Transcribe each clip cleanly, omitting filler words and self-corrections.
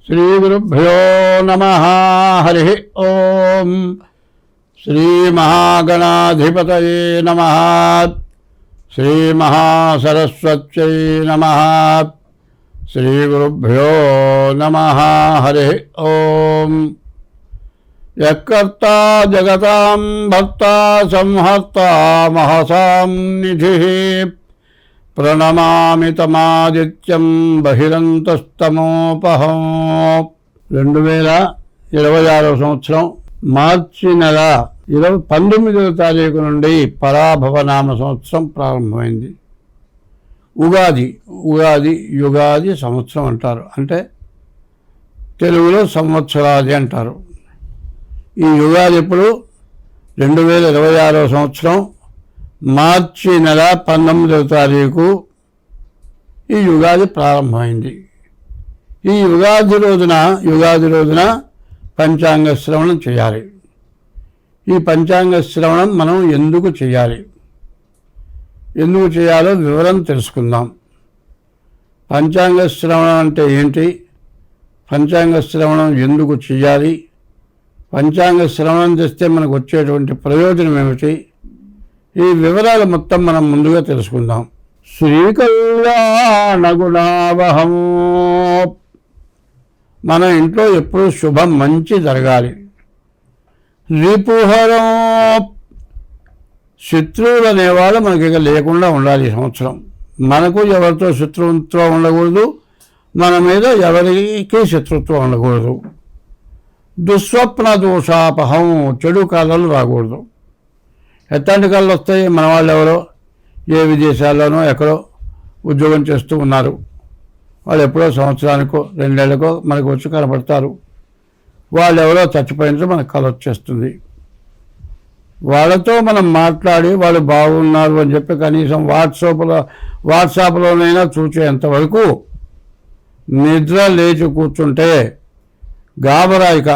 శ్రీగురుభ్యో నమః. హరి ఓం. శ్రీమహాగణాధిపతయే నమః. శ్రీమహాసరస్వత్యై నమః. శ్రీగురుభ్యో నమః. హరి ఓం. యత్కర్తా జగతాం భర్తా సంహర్తా మహసాం నిధిః ప్రణమామి తమాదిత్యం బహిరంతస్తమోపహం. 2026 సంవత్సరం మార్చి నెల 19వ తారీఖు నుండి పరాభవనామ సంవత్సరం ప్రారంభమైంది. యుగాది సంవత్సరం అంటారు. అంటే తెలుగులో సంవత్సరాది అంటారు. ఈ యుగాది ఇప్పుడు 2026 సంవత్సరం మార్చి నెల 19వ తారీఖు ఈ యుగాది ప్రారంభమైంది. ఈ యుగాది రోజున పంచాంగ శ్రవణం చేయాలి. ఈ పంచాంగ శ్రవణం మనం ఎందుకు చేయాలో వివరం తెలుసుకుందాం. పంచాంగ శ్రవణం అంటే ఏంటి? పంచాంగ శ్రవణం ఎందుకు చేయాలి? పంచాంగ శ్రవణం చేస్తే మనకు వచ్చేటువంటి ప్రయోజనం ఏమిటి? ఈ వివరాలు మొత్తం మనం ముందుగా తెలుసుకుందాం. శ్రీకళ్యాణగుణావహం. మన ఇంట్లో ఎప్పుడు శుభం మంచి జరగాలి. రిపుహరం. శత్రువులు అనేవాళ్ళు మనకి ఇక లేకుండా ఉండాలి. ఈ సంవత్సరం మనకు ఎవరితో శత్రుత్వం ఉండకూడదు, మన మీద ఎవరికి శత్రుత్వం ఉండకూడదు. దుస్వప్న దోషాపహం. చెడు కాలాలు రాకూడదు. ఎట్లాంటి కళ్ళు వస్తాయి? మన వాళ్ళు ఎవరో ఏ విదేశాల్లోనో ఎక్కడో ఉద్యోగం చేస్తూ ఉన్నారు. వాళ్ళు ఎప్పుడో సంవత్సరానికో 2 ఏళ్ళకో మనకు వచ్చి కనపడతారు. వాళ్ళు ఎవరో చచ్చిపోయినట్టు మనకు కళ వచ్చేస్తుంది. వాళ్ళతో మనం మాట్లాడి వాళ్ళు బాగున్నారు అని చెప్పి కనీసం వాట్సాప్లోనైనా చూసేంతవరకు నిద్ర లేచి కూర్చుంటే గాబరాయిక.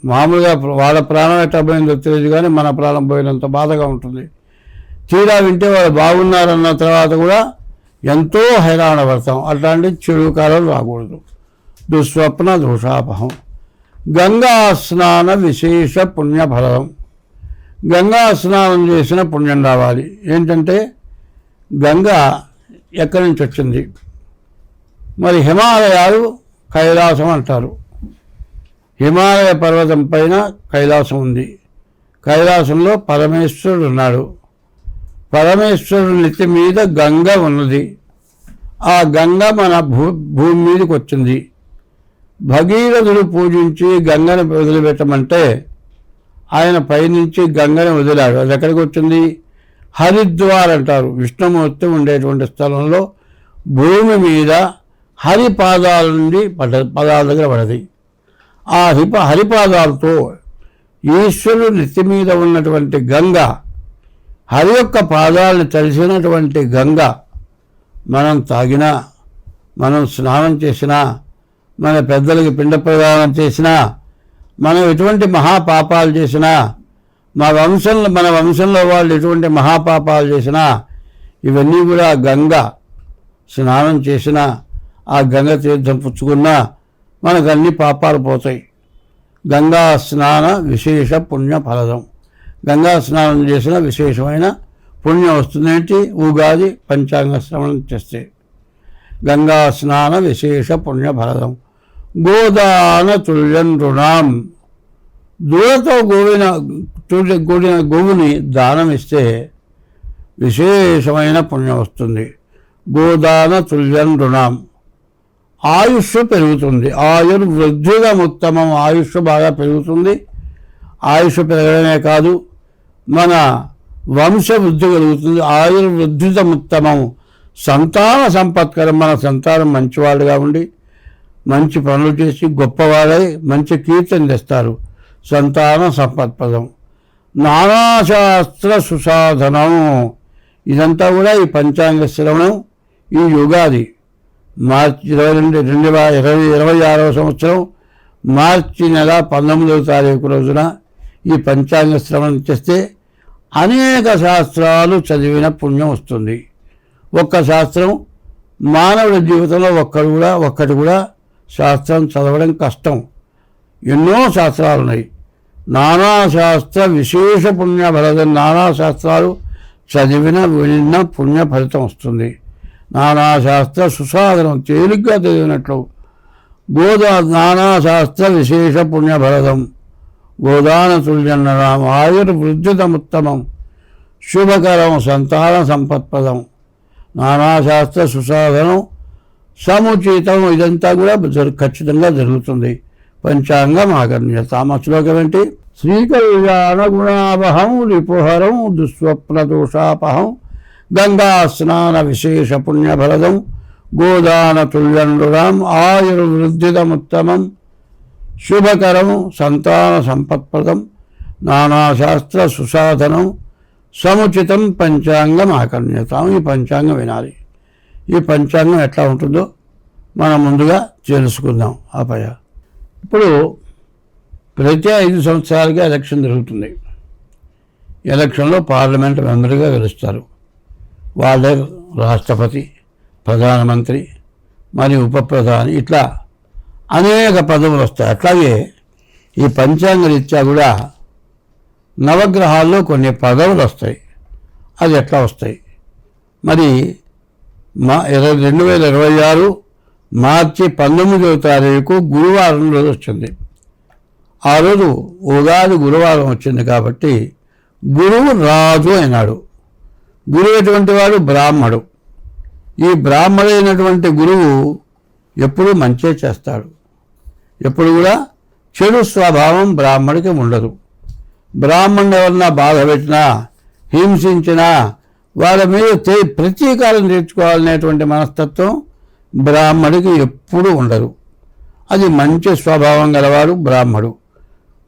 మామూలుగా వాళ్ళ ప్రాణం ఎట్లా పోయిందో తెలియదు, కానీ మన ప్రాణం పోయినంత బాధగా ఉంటుంది. తీరా వింటే వాళ్ళు బాగున్నారన్న తర్వాత కూడా ఎంతో హైరాణ పడతాం. అట్లాంటి చెడు కాలం రాకూడదు. దుస్వప్న దోషాపహం. గంగా స్నాన విశేష పుణ్యఫలం. గంగా స్నానం చేసిన పుణ్యం రావాలి. ఏంటంటే గంగా ఎక్కడి నుంచి వచ్చింది? మరి హిమాలయాలు కైలాసం అంటారు. హిమాలయ పర్వతం పైన కైలాసం ఉంది. కైలాసంలో పరమేశ్వరుడు ఉన్నాడు. పరమేశ్వరుడి నెత్తి మీద గంగ ఉన్నది. ఆ గంగ మన భూమి మీదకి వచ్చింది. భగీరథుడు పూజించి గంగను వదిలిపెట్టమంటే ఆయన పైనుంచి గంగను వదిలాడు. అది ఎక్కడికి వచ్చింది? హరిద్వార్ అంటారు. విష్ణుమూర్తి ఉండేటువంటి స్థలంలో భూమి మీద హరి పాదాల నుండి పదాల దగ్గర పడది. ఆ హరిపాదాలతో ఈశ్వరుడు నెత్తి మీద ఉన్నటువంటి గంగ, హరి యొక్క పాదాలను తడిసినటువంటి గంగ మనం తాగినా, మనం స్నానం చేసినా, మన పెద్దలకి పిండ ప్రదానం చేసినా, మనం ఎటువంటి మహాపాపాలు చేసినా, మన వంశంలో వాళ్ళు ఎటువంటి మహాపాపాలు చేసినా, ఇవన్నీ కూడా గంగ స్నానం చేసినా, ఆ గంగ తీర్థం పుచ్చుకున్నా మనకు అన్ని పాపాలు పోతాయి. గంగా స్నాన విశేష పుణ్య ఫలదం. గంగా స్నానం చేసిన విశేషమైన పుణ్యం వస్తుంది. ఏంటి? ఉగాది పంచాంగ శ్రవణం చేస్తే. గంగా స్నాన విశేష పుణ్య ఫలదం. గోదాన తుల్యం రుణాం. దూడతో కూడిన గోవుని దానం ఇస్తే విశేషమైన పుణ్యం వస్తుంది. గోదాన తుల్యం రుణాం. ఆయుష్ పెరుగుతుంది. ఆయుర్వృద్ధిదముత్తమం. ఆయుష్ బాగా పెరుగుతుంది. ఆయుష్ పెరగడమే కాదు, మన వంశవృద్ధి కలుగుతుంది. ఆయుర్వృద్ధిదముత్తమం. సంతాన సంపత్కరం. మన సంతానం మంచివాళ్ళుగా ఉండి మంచి పనులు చేసి గొప్పవాళ్ళై మంచి కీర్తిని తెస్తారు. సంతాన సంపత్పదం. నానాశాస్త్ర సుసాధనం. ఇదంతా కూడా ఈ పంచాంగ శ్రవణం. ఈ యుగాది మార్చి 2026 సంవత్సరం మార్చి నెల 19వ తారీఖు రోజున ఈ పంచాంగ శ్రవణం చేస్తే అనేక శాస్త్రాలు చదివిన పుణ్యం వస్తుంది. ఒక్క శాస్త్రం మానవుడి జీవితంలో ఒక్కటి కూడా శాస్త్రం చదవడం కష్టం. ఎన్నో శాస్త్రాలు ఉన్నాయి. నానాశాస్త్ర విశేష పుణ్య ఫలదం. నానా శాస్త్రాలు చదివిన విన్న పుణ్య ఫలితం వస్తుంది. నానాశాస్త్ర సుసాధనం, తేలిగ్గా చదివినట్లు. నానాశాస్త్ర విశేష పుణ్య ఫలదం. గోదాన తుల్యన్నరాం ఆయుర్వృద్ధితముత్తమం శుభకరం సంతాన సంపత్పదం. నానాశాస్త్ర సుసాధనం సముచితం. ఇదంతా కూడా ఖచ్చితంగా జరుగుతుంది. పంచాంగం ఆగమ్యత. మా శ్లోకం ఏంటి? శ్రీకళ్యాణ గుణావహం రిపుహరం దుస్వప్నదోషాపహం గంగా స్నాన విశేష పుణ్యఫలదం గోదాన తుల్యండురాం ఆయుర్వృద్ధితముత్తమం శుభకరం సంతాన సంపత్ప్రదం నానాశాస్త్ర సుసాధనం సముచితం పంచాంగం ఆకర్ణ్యతాం. ఈ పంచాంగం వినాలి. ఈ పంచాంగం ఎట్లా ఉంటుందో మనం ముందుగా తెలుసుకుందాం. ఆపయ ఇప్పుడు ప్రతి 5 సంవత్సరాలుగా ఎలక్షన్ జరుగుతుంది. ఎలక్షన్లో పార్లమెంట్ మెంబర్గా గెలుస్తారు. వాళ్ళే రాష్ట్రపతి, ప్రధానమంత్రి, మరియు ఉప ప్రధాని, ఇట్లా అనేక పదవులు వస్తాయి. అట్లాగే ఈ పంచాంగ రీత్యా కూడా నవగ్రహాల్లో కొన్ని పదవులు వస్తాయి. అది ఎట్లా వస్తాయి? మరి 2026 మార్చి 19వ తారీఖు గురువారం రోజు వచ్చింది. ఆ రోజు ఉగాది గురువారం వచ్చింది కాబట్టి గురువు రాజు అయినాడు. గురువు ఎటువంటి వాడు? బ్రాహ్మడు. ఈ బ్రాహ్మడైనటువంటి గురువు ఎప్పుడు మంచే చేస్తాడు. ఎప్పుడు కూడా చెడు స్వభావం బ్రాహ్మడికి ఉండదు. బ్రాహ్మణుడు ఎవరన్నా బాధ పెట్టినా, హింసించినా వాళ్ళ మీద ప్రతీకారం తీర్చుకోవాలనేటువంటి మనస్తత్వం బ్రాహ్మడికి ఎప్పుడూ ఉండదు. అది మంచి స్వభావం గలవాడు బ్రాహ్మడు.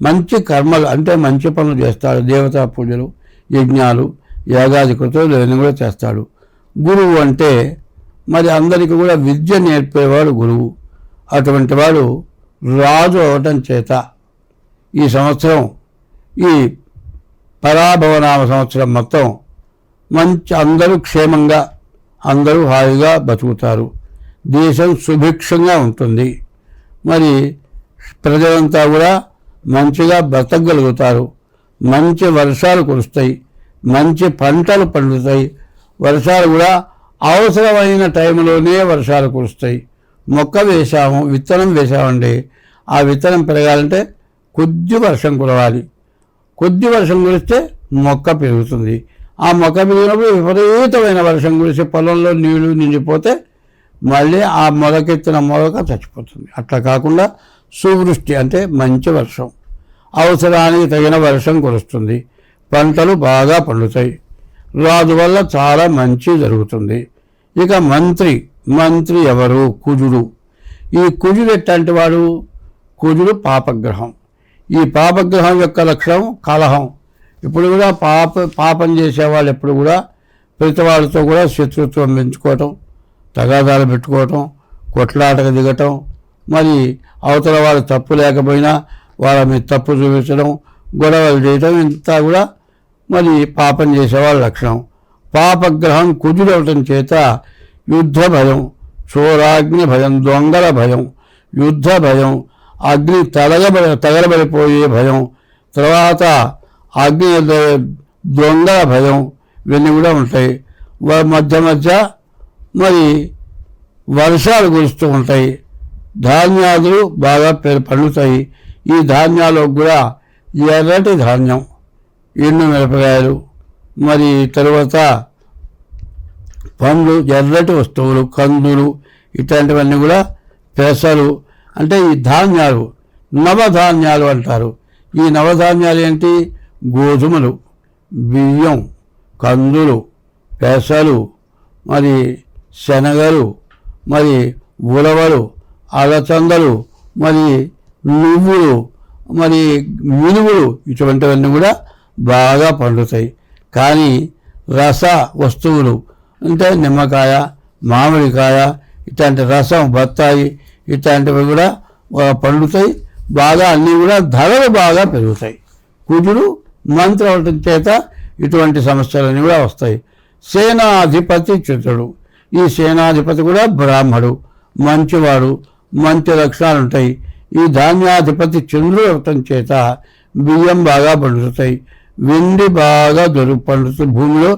మంచి కర్మలు అంటే మంచి పనులు చేస్తాడు. దేవతా పూజలు, యజ్ఞాలు, యాగాది కృతులు ఇవన్నీ కూడా చేస్తాడు. గురువు అంటే మరి అందరికీ కూడా విద్య నేర్పేవాడు గురువు. అటువంటి వాడు రాజు అవటం చేత ఈ సంవత్సరం, ఈ పరాభవనామ సంవత్సరం మొత్తం మంచి, అందరూ క్షేమంగా, అందరూ హాయిగా బతుకుతారు. దేశం సుభిక్షంగా ఉంటుంది. మరి ప్రజలంతా కూడా మంచిగా బ్రతకగలుగుతారు. మంచి వర్షాలు కురుస్తాయి, మంచి పంటలు పండుతాయి. వర్షాలు కూడా అవసరమైన టైంలోనే వర్షాలు కురుస్తాయి. మొక్క వేసాము, విత్తనం వేసామండి, ఆ విత్తనం పెరగాలంటే కొద్ది వర్షం కురవాలి. కొద్ది వర్షం కురిస్తే మొక్క పెరుగుతుంది. ఆ మొక్క పెరిగినప్పుడు విపరీతమైన వర్షం కురిసి పొలంలో నీళ్లు నిండిపోతే మళ్ళీ ఆ మొలకెత్తిన మొలక చచ్చిపోతుంది. అట్లా కాకుండా సువృష్టి అంటే మంచి వర్షం, అవసరానికి తగిన వర్షం కురుస్తుంది. పంటలు బాగా పండుతాయి. రాజు వల్ల చాలా మంచి జరుగుతుంది. ఇక మంత్రి ఎవరు? కుజుడు. ఈ కుజుడు ఎట్లాంటి వాడు? కుజుడు పాపగ్రహం. ఈ పాపగ్రహం యొక్క లక్షణం కలహం. ఇప్పుడు కూడా పాపం చేసేవాళ్ళు ఎప్పుడు కూడా ప్రతి వాళ్ళతో కూడా శత్రుత్వం పెంచుకోవటం, తగాదాలు పెట్టుకోవటం, కొట్లాటకు దిగటం, మరి అవతల వాళ్ళు తప్పు లేకపోయినా వాళ్ళ మీద తప్పు చూపించడం, గొడవలు చేయటం, ఇంతా కూడా మరి పాపం చేసేవాళ్ళ లక్షణం. పాపగ్రహం కుజుడవటం చేత యుద్ధ భయం, చోరాగ్ని భయం, దొంగల భయం, యుద్ధ భయం, అగ్ని తగలబడిపోయే భయం, తర్వాత అగ్ని దొంగల భయం, ఇవన్నీ కూడా ఉంటాయి. మధ్య మరి వర్షాలు కురుస్తూ ఉంటాయి. ధాన్యాలు బాగా పండుతాయి. ఈ ధాన్యాలకు కూడా ఎర్రటి ధాన్యం, ఎండు మిరపకాయలు, మరి తరువాత పండ్లు, ఎర్రటి వస్తువులు, కందులు, ఇట్లాంటివన్నీ కూడా పెసలు, అంటే ఈ ధాన్యాలు నవధాన్యాలు అంటారు. ఈ నవధాన్యాలు ఏంటి? గోధుమలు, బియ్యం, కందులు, పెసలు, మరి శనగలు, మరి ఉలవలు, అలచందలు, మరి నువ్వులు, మరి మినుములు, ఇటువంటివన్నీ కూడా బాగా పండుతాయి. కానీ రస వస్తువులు అంటే నిమ్మకాయ, మామిడికాయ, ఇట్లాంటి రసం, బత్తాయి, ఇట్లాంటివి కూడా పండుతాయి బాగా. అన్నీ కూడా ధరలు బాగా పెరుగుతాయి. కుజుడు మంత్రి అవటం చేత ఇటువంటి సమస్యలన్నీ కూడా వస్తాయి. సేనాధిపతి చిత్రుడు. ఈ సేనాధిపతి కూడా బ్రాహ్మడు, మంచివాడు, మంచి లక్షణాలు ఉంటాయి. ఈ ధాన్యాధిపతి చంద్రుడు అవటం చేత బియ్యం బాగా పండుతాయి, వెండి బాగా పండుతుంది, భూమిలో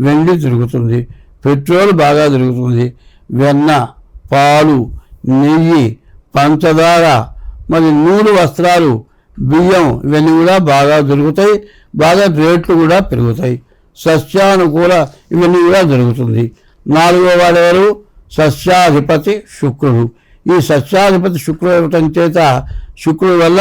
వెండి దొరుకుతుంది, పెట్రోల్ బాగా దొరుకుతుంది, వెన్న, పాలు, నెయ్యి, పంచదార, మరి నూలు వస్త్రాలు, బియ్యం ఇవన్నీ కూడా బాగా దొరుకుతాయి, బాగా రేట్లు కూడా పెరుగుతాయి. సస్యానుకూల ఇవన్నీ కూడా జరుగుతుంది. 4వ వాడెవరు? సస్యాధిపతి శుక్రుడు. ఈ సస్యాధిపతి శుక్రుడు ఇవ్వటం చేత శుక్రుడు వల్ల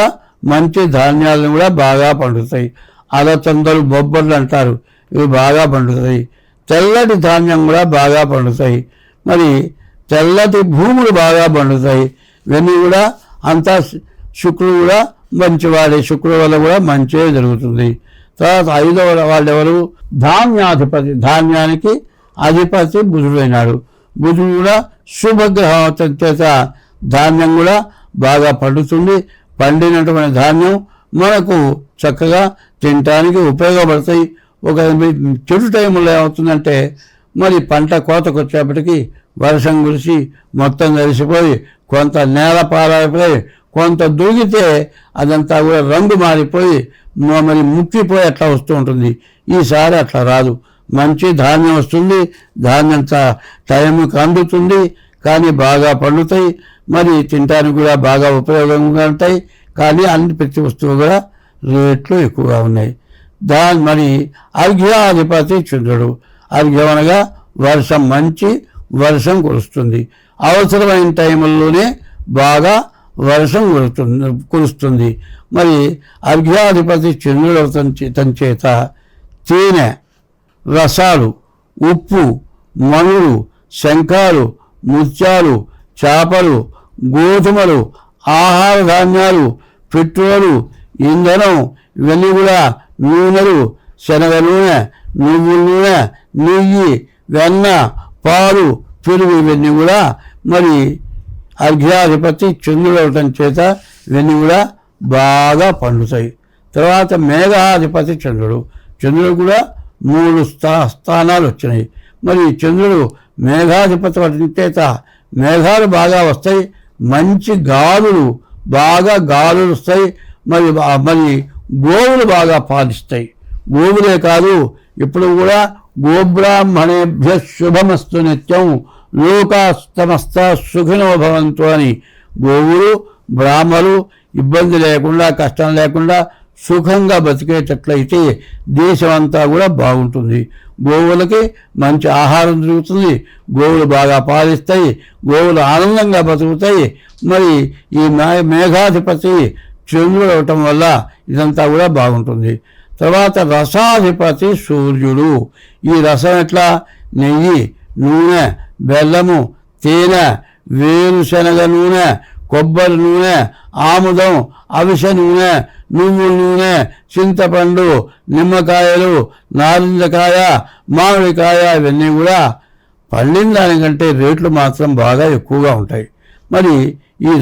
మంచి ధాన్యాలను కూడా బాగా పండుతాయి. అలచందలు, బొబ్బర్లు అంటారు, ఇవి బాగా పండుతాయి. తెల్లటి ధాన్యం కూడా బాగా పండుతాయి. మరి తెల్లటి భూములు బాగా పండుతాయి. ఇవన్నీ కూడా అంతా శుక్రుడు కూడా మంచివాడే, శుక్రుడు వల్ల కూడా మంచిగా జరుగుతుంది. తర్వాత 5వ వాళ్ళెవరు? ధాన్యాధిపతి. ధాన్యానికి అధిపతి బుధుడైనాడు. బుధుడు కూడా శుభగ్రహం చేత ధాన్యం కూడా బాగా పండుతుంది. పండినటువంటి ధాన్యం మనకు చక్కగా తినటానికి ఉపయోగపడతాయి. ఒక చెడు టైంలో ఏమవుతుందంటే మరి పంట కోతకు వచ్చేప్పటికీ వర్షం కురిసి మొత్తం తడిసిపోయి కొంత నేల పాలైపోయి కొంత దూగితే అదంతా కూడా రంగు మారిపోయి మరి ముక్కిపోయి అట్లా వస్తూ ఉంటుంది. ఈసారి అట్లా రాదు, మంచి ధాన్యం వస్తుంది, ధాన్యం టైంకి అందుతుంది, కానీ బాగా పండుతాయి, మరి తినడానికి కూడా బాగా ఉపయోగంగా ఉంటాయి. కానీ అన్ని ప్రతి వస్తువు కూడా రేట్లు ఎక్కువగా ఉన్నాయి. మరి అర్ఘ్యాధిపతి చంద్రుడు. అర్ఘ్యం అనగా వర్షం, మంచి వర్షం కురుస్తుంది. అవసరమైన టైంలోనే బాగా వర్షం కురుస్తుంది. మరి అర్ఘ్యాధిపతి చంద్రుడు తన చేత తేనె, రసాలు, ఉప్పు, మనులు, శంఖాలు, ముత్యాలు, చేపలు, గోధుమలు, ఆహార ధాన్యాలు, పెట్రోలు, ఇంధనం, ఇవన్నీ కూడా నూనెలు, శనగ నూనె, నువ్వుల నూనె, నెయ్యి, వెన్న, పాలు, పెరుగు, ఇవన్నీ కూడా మరి అర్ఘ్యాధిపతి చంద్రుడు అవటం చేత ఇవన్నీ కూడా బాగా పండుతాయి. తర్వాత మేఘాధిపతి చంద్రుడు. చంద్రుడు కూడా 3 స్థానాలు వచ్చినాయి. మరి చంద్రుడు మేఘాధిపతి అవటం చేత మేఘాలు బాగా వస్తాయి, మంచి గాలులు వస్తాయి, మరి గోవులు బాగా పాలిస్తాయి. గోవులే కాదు, ఇప్పుడు కూడా గోబ్రాహ్మణేభ్య శుభమస్తు నిత్యం లోకాస్తమస్త సుఖినో భవంతు అని గోవులు, బ్రాహ్మలు ఇబ్బంది లేకుండా, కష్టం లేకుండా సుఖంగా బతికేటట్లయితే దేశం అంతా కూడా బాగుంటుంది. గోవులకి మంచి ఆహారం దొరుకుతుంది, గోవులు బాగా పాలిస్తాయి, గోవులు ఆనందంగా బతుకుతాయి. మరి ఈ మేఘాధిపతి చంద్రుడు అవటం వల్ల ఇదంతా కూడా బాగుంటుంది. తర్వాత రసాధిపతి సూర్యుడు. ఈ రసం ఎట్లా? నెయ్యి, నూనె, బెల్లము, తేనె, వేరుశనగ నూనె, కొబ్బరి నూనె, ఆముదం, అవిసె నూనె, నువ్వుల నూనె, చింతపండు, నిమ్మకాయలు, నారింజకాయ, మామిడికాయ, ఇవన్నీ కూడా పండిన దానికంటే రేట్లు మాత్రం బాగా ఎక్కువగా ఉంటాయి. మరి ఈ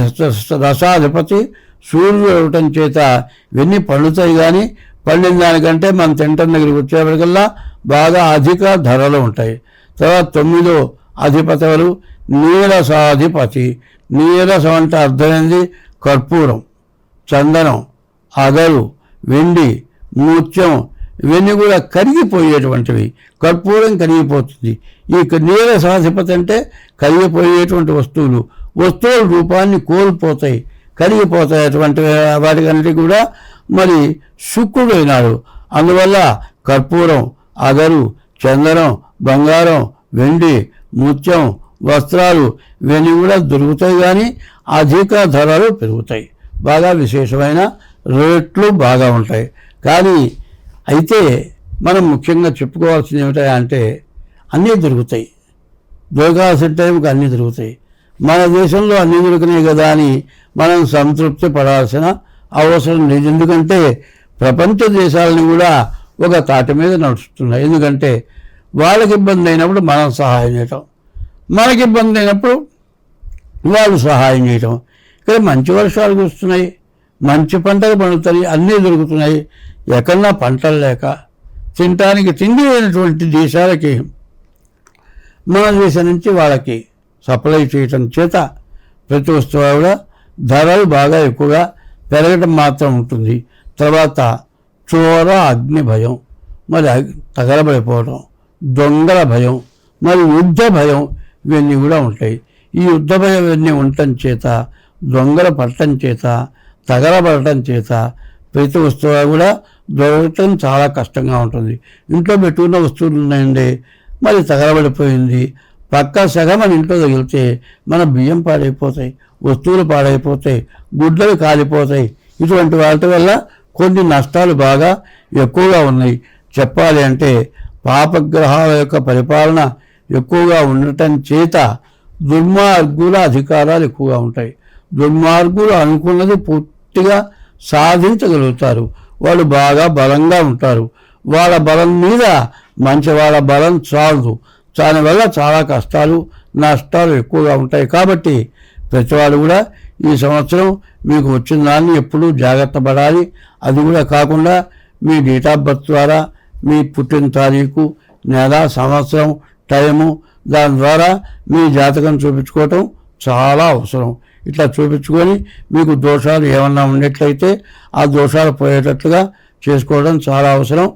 రసాధిపతి సూర్యుడు అవటం చేత ఇవన్నీ పండుతాయి, కానీ పండిన దానికంటే మనం తింటం దగ్గరికి వచ్చేప్పటికల్లా బాగా అధిక ధరలు ఉంటాయి. తర్వాత 9వ అధిపతి ఎవరు? నీరసాధిపతి. నీరసం అంటే అర్థమైంది కర్పూరం, చందనం, అగరు, వెండి, ముత్యం, ఇవన్నీ కూడా కరిగిపోయేటువంటివి. కర్పూరం కరిగిపోతుంది. ఈ నీరసాధిపతి అంటే కరిగిపోయేటువంటి వస్తువుల రూపాన్ని కోల్పోతాయి, కరిగిపోతాయి. అటువంటి వాటికన్నిటి కూడా మరి శుక్రుడు అయినాడు. అందువల్ల కర్పూరం, అగరు, చందనం, బంగారం, వెండి, ముత్యం, వస్త్రాలు ఇవన్నీ కూడా దొరుకుతాయి, కానీ అధిక ధరలు పెరుగుతాయి, బాగా విశేషమైన రేట్లు బాగా ఉంటాయి. కానీ అయితే మనం ముఖ్యంగా చెప్పుకోవాల్సింది ఏమిటంటే అన్నీ దొరుకుతాయి, దొరకాల్సిన టైంకి అన్నీ దొరుకుతాయి. మన దేశంలో అన్నీ దొరికినాయి కదా అని మనం సంతృప్తి పడాల్సిన అవసరం లేదు. ఎందుకంటే ప్రపంచ దేశాలను కూడా ఒక తాటి మీద నడుస్తున్నాయి. ఎందుకంటే వాళ్ళకి ఇబ్బంది అయినప్పుడు మనం సహాయం చేయటం, మనకి ఇబ్బంది అయినప్పుడు వాళ్ళు సహాయం చేయటం. ఇక్కడ మంచి వర్షాలు కురుస్తున్నాయి, మంచి పంటలు పండుతాయి, అన్నీ దొరుకుతున్నాయి. ఎక్కడన్నా పంటలు లేక తినటానికి తిండి లేనటువంటి దేశాలకి మన దేశం నుంచి వాళ్ళకి సప్లై చేయటం చేత ప్రతి వస్తువు కూడా ధరలు బాగా ఎక్కువగా పెరగడం మాత్రం ఉంటుంది. తర్వాత చోర అగ్ని భయం, మరి తగలబడిపోవడం, దొంగల భయం, మరి యుద్ధ భయం, ఇవన్నీ కూడా ఉంటాయి. ఈ యుద్ధ భయం ఇవన్నీ ఉండటం చేత, దొంగల పడటం చేత, తగలబడటం చేత ప్రతి వస్తువు కూడా దొరకటం చాలా కష్టంగా ఉంటుంది. ఇంట్లో పెట్టుకున్న వస్తువులు ఉన్నాయండి, మరి తగలబడిపోయింది, పక్క సగం మన ఇంట్లో తగిలితే మన బియ్యం పాడైపోతాయి, వస్తువులు పాడైపోతాయి, గుడ్డలు కాలిపోతాయి. ఇటువంటి వాటి వల్ల కొన్ని నష్టాలు బాగా ఎక్కువగా ఉన్నాయి. చెప్పాలి అంటే పాపగ్రహాల యొక్క పరిపాలన ఎక్కువగా ఉండటం చేత దుర్మార్గుల అధికారాలు ఎక్కువగా ఉంటాయి. దుర్మార్గులు అనుకున్నది పూర్తిగా సాధించగలుగుతారు. వాళ్ళు బాగా బలంగా ఉంటారు. వాళ్ళ బలం మీద మంచి వాళ్ళ బలం చాలదు. దానివల్ల చాలా కష్టాలు నష్టాలు ఎక్కువగా ఉంటాయి. కాబట్టి ప్రతివాడు కూడా ఈ సంవత్సరం మీకు వచ్చిన దాన్ని ఎప్పుడూ జాగ్రత్త పడాలి. అది కూడా కాకుండా మీ డేట్ ఆఫ్ బర్త్ ద్వారా మీ పుట్టిన తారీఖు, నెల, సంవత్సరం, టైము, దాని ద్వారా మీ జాతకం చూపించుకోవటం చాలా అవసరం. ఇట్లా చూపించుకొని మీకు దోషాలు ఏమన్నా ఉన్నట్లయితే ఆ దోషాలు పోయేటట్లుగా చేసుకోవడం చాలా అవసరం.